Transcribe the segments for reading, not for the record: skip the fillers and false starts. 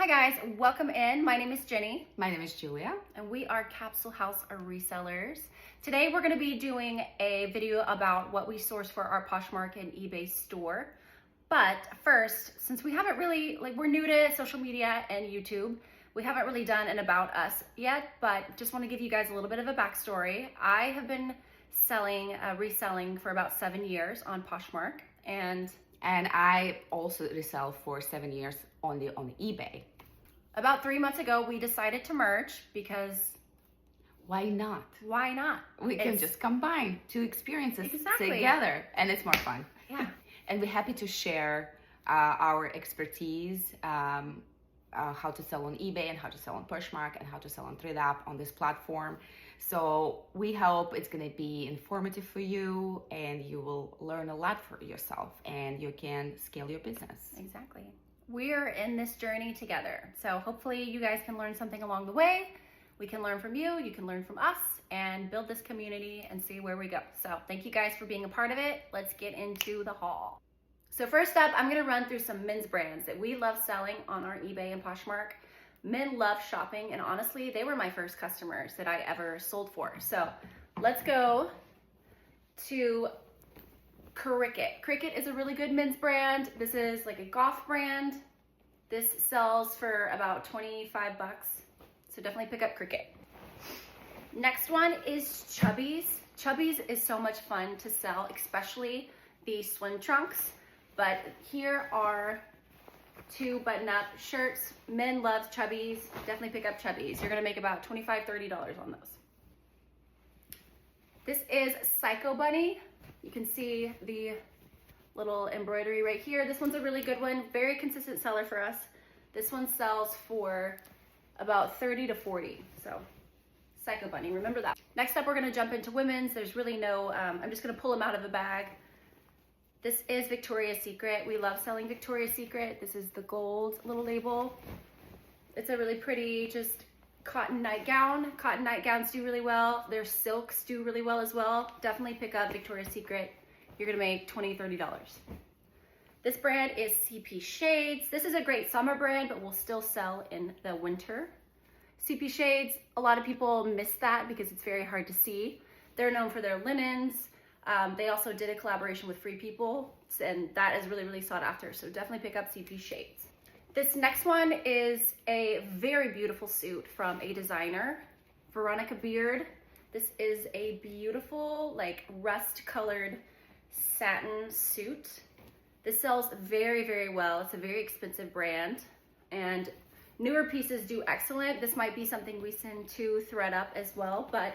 Hi guys, welcome in. My name is Jenny. My name is Julia. And we are Capsule House resellers. Today we're going to be doing a video about what we source for our Poshmark and eBay store. But first, since we haven't really, we're new to social media and YouTube, we haven't really done an about us yet, but just want to give you guys a little bit of a backstory. I have been reselling for about 7 years on Poshmark, and I also resell for 7 years on eBay. About 3 months ago, we decided to merge because why not? Why not? We can just combine two experiences Exactly. together, and it's more fun. Yeah. And we're happy to share our expertise, how to sell on eBay and how to sell on Poshmark and how to sell on ThreadUp on this platform. So we hope it's going to be informative for you and you will learn a lot for yourself and you can scale your business. Exactly. We're in this journey together. So hopefully you guys can learn something along the way. We can learn from you, you can learn from us, and build this community and see where we go. So thank you guys for being a part of it. Let's get into the haul. So first up, I'm gonna run through some men's brands that we love selling on our eBay and Poshmark. Men love shopping, and honestly, they were my first customers that I ever sold for. So let's go to Cricket. Cricket is a really good men's brand. This is like a golf brand. This sells for about 25 bucks. So definitely pick up Cricket. Next one is Chubbies. Chubbies is so much fun to sell, especially the swim trunks. But here are two button-up shirts. Men love Chubbies. Definitely pick up Chubbies. You're gonna make about $25, $30 on those. This is Psycho Bunny. You can see the little embroidery right here. This one's a really good one. Very consistent seller for us. This one sells for about 30 to 40. So Psycho Bunny, remember that. Next up, we're gonna jump into women's. There's really no, I'm just gonna pull them out of the bag. This is Victoria's Secret. We love selling Victoria's Secret. This is the gold little label. It's a really pretty, just cotton nightgown. Cotton nightgowns do really well. Their silks do really well as well. Definitely pick up Victoria's Secret. You're gonna make $20, $30. This brand is CP Shades. This is a great summer brand, but will still sell in the winter. CP Shades, a lot of people miss that because it's very hard to see. They're known for their linens. They also did a collaboration with Free People, and that is really, really sought after. So definitely pick up CP Shades. This next one is a very beautiful suit from a designer, Veronica Beard. This is a beautiful, rust colored satin suit. This sells very, very well. It's a very expensive brand, and newer pieces do excellent. This might be something we send to ThreadUp as well, but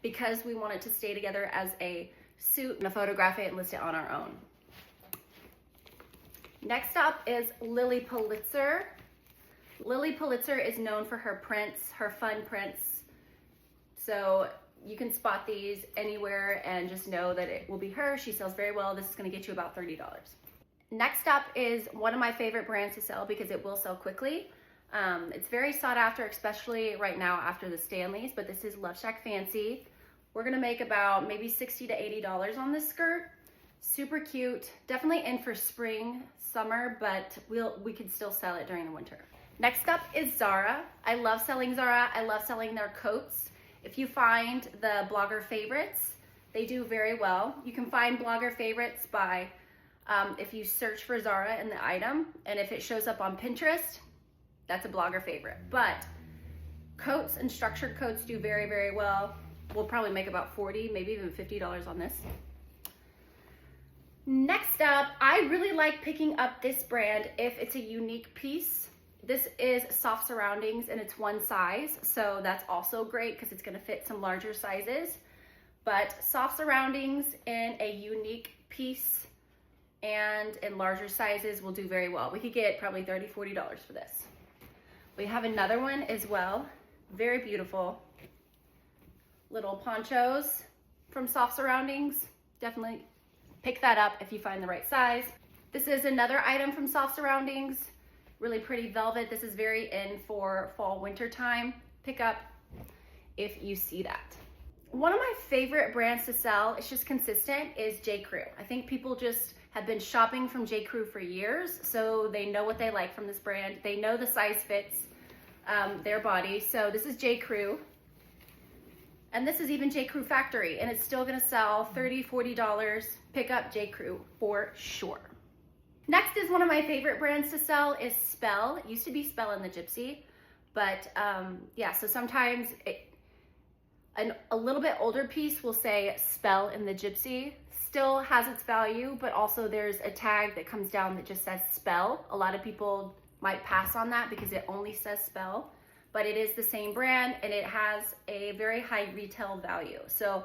because we want it to stay together as a suit, and photograph it and list it on our own. Next up is Lily Pulitzer. Lily Pulitzer is known for her prints, her fun prints. So you can spot these anywhere and just know that it will be her. She sells very well. This is gonna get you about $30. Next up is one of my favorite brands to sell because it will sell quickly. It's very sought after, especially right now after the Stanleys, but this is Love Shack Fancy. We're gonna make about maybe $60 to $80 on this skirt. Super cute, definitely in for spring, summer, but we can still sell it during the winter. Next up is Zara. I love selling Zara. I love selling their coats. If you find the blogger favorites, they do very well. You can find blogger favorites by, if you search for Zara in the item, and if it shows up on Pinterest, that's a blogger favorite. But coats and structured coats do very, very well. We'll probably make about $40, maybe even $50 on this. Next up, I really like picking up this brand if it's a unique piece. This is Soft Surroundings and it's one size, so that's also great because it's gonna fit some larger sizes. But Soft Surroundings in a unique piece and in larger sizes will do very well. We could get probably $30, $40 for this. We have another one as well, very beautiful. Little ponchos from Soft Surroundings. Definitely pick that up if you find the right size. This is another item from Soft Surroundings. Really pretty velvet. This is very in for fall, winter time. Pick up if you see that. One of my favorite brands to sell, it's just consistent, is J. Crew. I think people just have been shopping from J. Crew for years, so they know what they like from this brand. They know the size fits their body. So this is J. Crew. And this is even J. Crew Factory, and it's still gonna sell $30, $40. Pick up J. Crew for sure. Next is one of my favorite brands to sell is Spell. It used to be Spell and the Gypsy, but yeah, so sometimes a little bit older piece will say Spell and the Gypsy. Still has its value, but also there's a tag that comes down that just says Spell. A lot of people might pass on that because it only says Spell, but it is the same brand and it has a very high retail value. So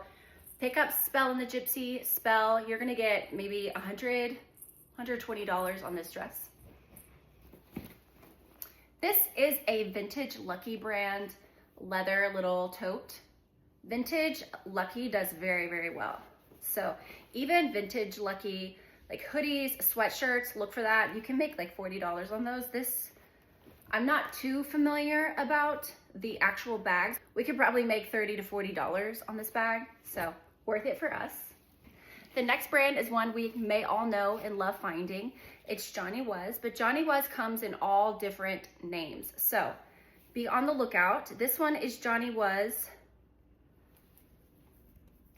pick up Spell and the Gypsy. Spell, you're gonna get maybe $100, $120 on this dress. This is a vintage Lucky brand leather little tote. Vintage Lucky does very, very well. So even vintage Lucky, like hoodies, sweatshirts, look for that. You can make like $40 on those. I'm not too familiar about the actual bags. We could probably make $30 to $40 on this bag, so worth it for us. The next brand is one we may all know and love finding. It's Johnny Was, but Johnny Was comes in all different names. So be on the lookout. This one is Johnny Was,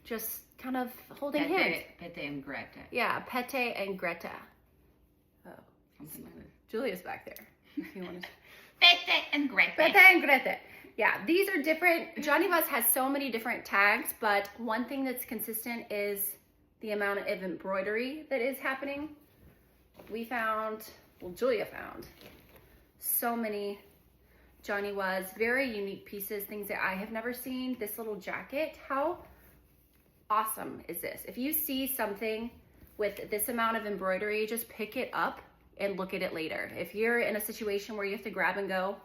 just kind of holding hands. Pete and Greta. Yeah, Pete and Greta. Oh, Something like that. Julia's back there. If you want to. Pete and Greta. Pete and Greta. Yeah, these are different. Johnny Was has so many different tags, but one thing that's consistent is the amount of embroidery that is happening. We found, well, Julia found so many Johnny Was, very unique pieces, things that I have never seen. This little jacket, how awesome is this? If you see something with this amount of embroidery, just pick it up and look at it later. If you're in a situation where you have to grab and go,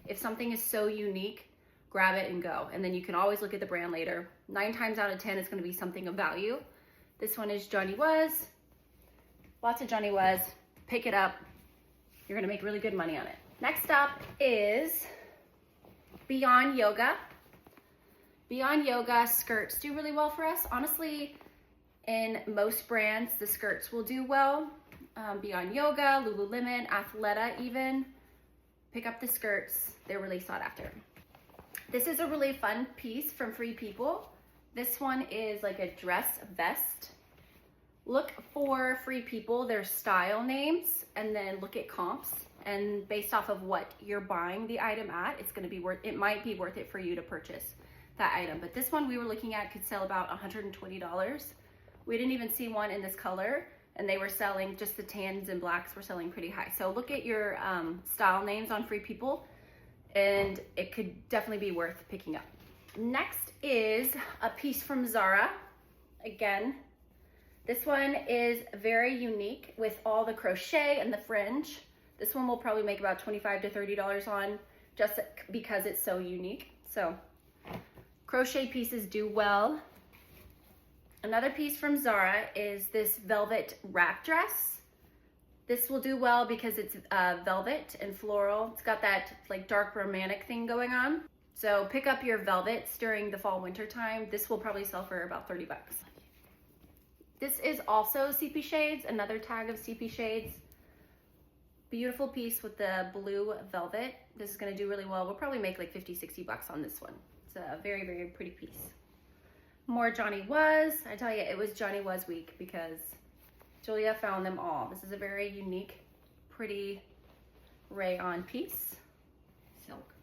if something is so unique, grab it and go. And then you can always look at the brand later. 9 times out of 10, it's gonna be something of value. This one is Johnny Was. Lots of Johnny Was. Pick it up. You're gonna make really good money on it. Next up is Beyond Yoga. Beyond Yoga skirts do really well for us. Honestly, in most brands, the skirts will do well. Beyond Yoga, Lululemon, Athleta even. Pick up the skirts. They're really sought after. This is a really fun piece from Free People. This one is like a dress vest. Look for Free People, their style names, and then look at comps. And based off of what you're buying the item at, it might be worth it for you to purchase that item. But this one we were looking at could sell about $120. We didn't even see one in this color, and they were selling, just the tans and blacks were selling pretty high. So look at your style names on Free People, and it could definitely be worth picking up. Next is a piece from Zara. Again, this one is very unique with all the crochet and the fringe. This one will probably make about $25 to $30 on, just because it's so unique. So crochet pieces do well. Another piece from Zara is this velvet wrap dress. This will do well because it's velvet and floral. It's got that like dark romantic thing going on. So pick up your velvets during the fall winter time. This will probably sell for about 30 bucks. This is also CP Shades, another tag of CP Shades. Beautiful piece with the blue velvet. This is gonna do really well. We'll probably make like 50, 60 bucks on this one. It's a very, very pretty piece. More Johnny Was. I tell you, it was Johnny Was week because Julia found them all. This is a very unique, pretty rayon piece. Silk.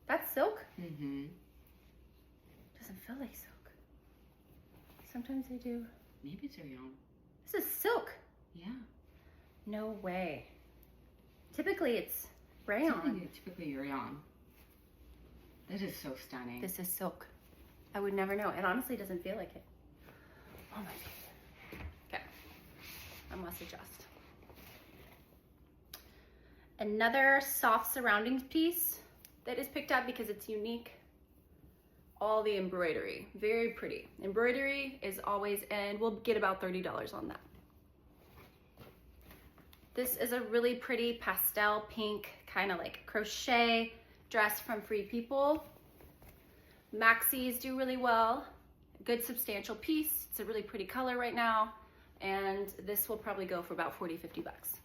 That's silk? Mm-hmm. Doesn't feel like silk. Sometimes they do. Maybe it's rayon. This is silk. Yeah. No way. Typically it's rayon. Typically rayon. That is so stunning. This is silk. I would never know. It honestly doesn't feel like it. Oh my God. Okay. I must adjust. Another soft surroundings piece that is picked up because it's unique. All the embroidery. Very pretty. Embroidery is always, and we'll get about $30 on that. This is a really pretty pastel pink, kind of like crochet dress from Free People. Maxis do really well. Good substantial piece. It's a really pretty color right now. and this will probably go for about 40, 50 bucks.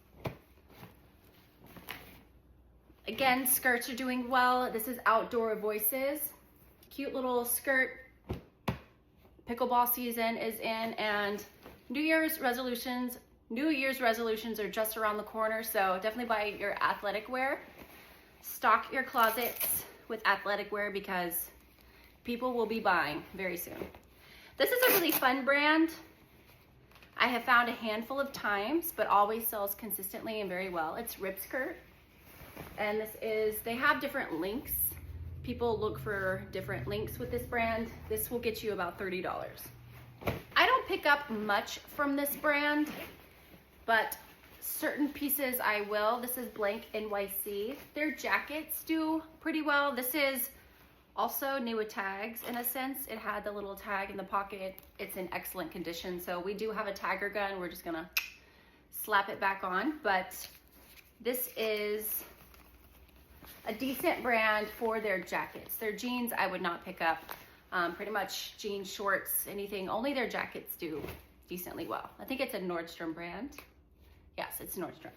Again, skirts are doing well. This is Outdoor Voices. Cute little skirt. Pickleball season is in, and New Year's resolutions are just around the corner, so definitely buy your athletic wear. Stock your closets with athletic wear because people will be buying very soon. This is a really fun brand. I have found a handful of times, but always sells consistently and very well. It's Rip Skirt, and they have different links. People look for different links with this brand. This will get you about $30. I don't pick up much from this brand, but certain pieces I will. This is Blank NYC. Their jackets do pretty well. This is also new with tags in a sense. It had the little tag in the pocket. It's in excellent condition. So we do have a tagger gun. We're just gonna slap it back on. But this is a decent brand for their jackets. Their jeans I would not pick up. Pretty much jeans, shorts, anything. Only their jackets do decently well. I think it's a Nordstrom brand. Yes, it's Nordstrom.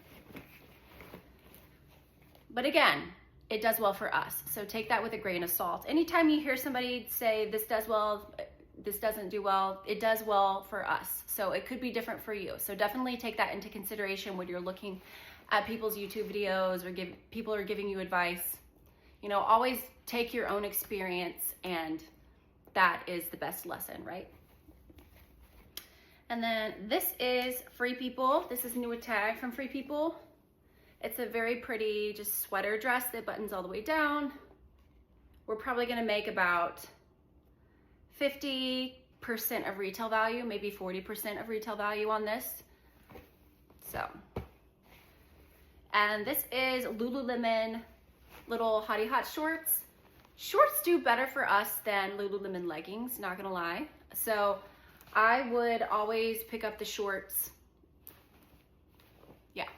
But again, it does well for us. So take that with a grain of salt. Anytime you hear somebody say this does well, this doesn't do well, it does well for us. So it could be different for you. So definitely take that into consideration when you're looking at people's YouTube videos or people are giving you advice. You know, always take your own experience, and that is the best lesson, right? And then this is Free People. This is new with tag from Free People. It's a very pretty just sweater dress that buttons all the way down. We're probably gonna make about 50% of retail value, maybe 40% of retail value on this. So, and this is Lululemon little Hottie Hot shorts. Shorts do better for us than Lululemon leggings, not gonna lie. So I would always pick up the shorts. Yeah.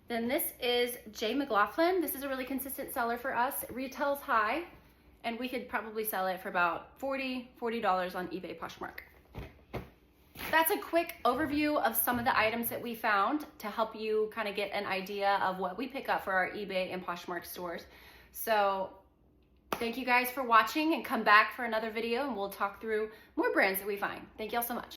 Then this is J. McLaughlin. This is a really consistent seller for us. It retails high, and we could probably sell it for about $40 on eBay Poshmark. That's a quick overview of some of the items that we found to help you kind of get an idea of what we pick up for our eBay and Poshmark stores. So thank you guys for watching, and come back for another video and we'll talk through more brands that we find. Thank y'all so much.